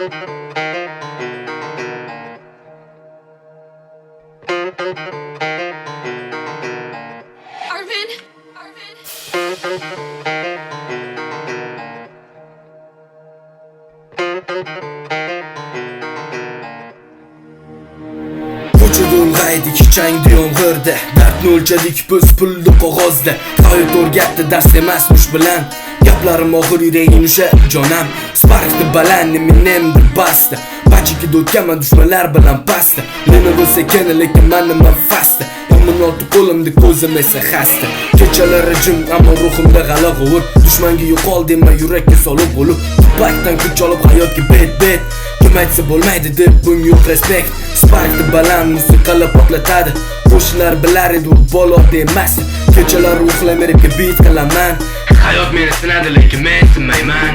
Ko'chada g'aydik changdi yomg'irda, dardni o'lchadik biz pulli qog'ozda. Hayot o'rgatdi dars emas mush bilan, gaplarim og'ir yuragim usha jonam. Sparkdi baland menemdir basta, pachikida o'tganman dushmanlar bilan pasta. Meni bo'lsa keni lekin menman fasta, yomon olti qo'limda ko'zim esa xasta. Kechalari jim ammo ruhimda g'ala g'ovur, dushmanga yo'qol dema yurakka solib bo'lib, bakdan kuch olib hayotga bet kim aytsa bo'lmaydi deb bunga yo'q respekt. Sparkdi baland musiqalar portlatadi, qo'shnilar bilar edi u bolodi emas. Kechalar uxlamay rapga beat qilaman, hayot meni sinadi lekin men sinmayman.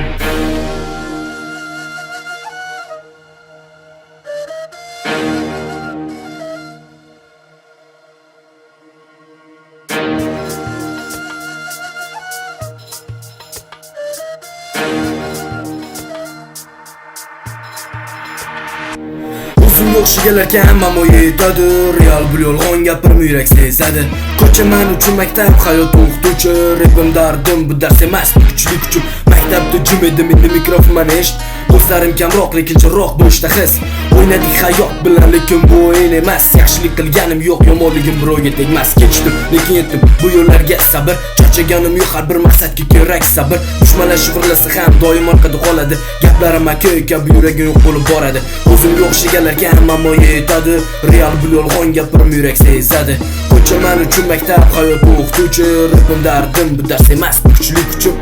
O'zim yo'qshigalarga hamma yetadi, real bu yolg'on gapirib yurak sezadi. Ko'cha men uchun maktab, hayot o'qituvchi, rapim dardim, bu dars emas, bu kuchli kuchim. Maktabda jim edim, endi mikrofon eshit. Do'stlarim kamroq, lekin chiroq bo'shda his. O'ynadik hayot bilan, lekin bu o'yin emas. Yaxshilik qilganim yo'q, yomonligim birovga tegmas. Kechdim, lekin yetdim bu yo'llarga sabr. Charchaganim yo'q, har bir maqsadga kerak sabr. Dushmanlar shivirlasa ham doim orqada qoladi. Gaplarim aka kabi yuragim yo'q bo'lib boradi. O'zim yo'qshigalarga hamma yetadi, real bu yolg'on gapirib yurak sezadi. Ko'cha men uchun maktab, hayot o'qituvchi, rapim dardim, bu dars emas, bu kuchli kuchim.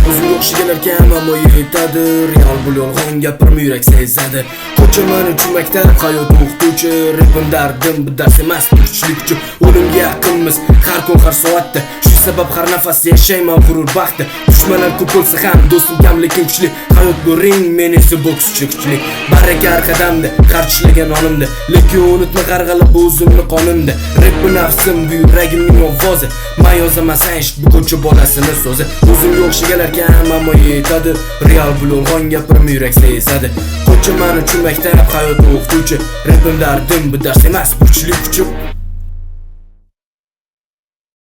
O'zim yo'qshigalarga hamma yetadi, real bu yolg'on gapirib yurak sezadi. Ko'cha men uchun maktab, hayot o'qituvchi, rapim dardim, bu dars emas, bu kuchli kuchim. O'limga yaqinmiz har kun har soatda, shu sabab har nafasda yashayman g'urur baxtda. Dushmanlar ko'p bo'lsa ham do'stim kam lekin kuchli. Hayot bu ring, men esa bokschi kuchli. Baraka har qadamda, qarchilagan onimda, lekin unutma qarg'alab bu o'zimni qonimda. Rap bu nafsim, bu yuragimning ovozi. Men yozaman eshit bu ko'cha bolasini so'zi. O'zim yo'qshigalarga hamma yetadi, real bu yolg'on gapirib yurak sezadi. Ko'cha men uchun maktab, hayot o'qituvchi, rapim dardim, bu dars emas, bu kuchli kuchim.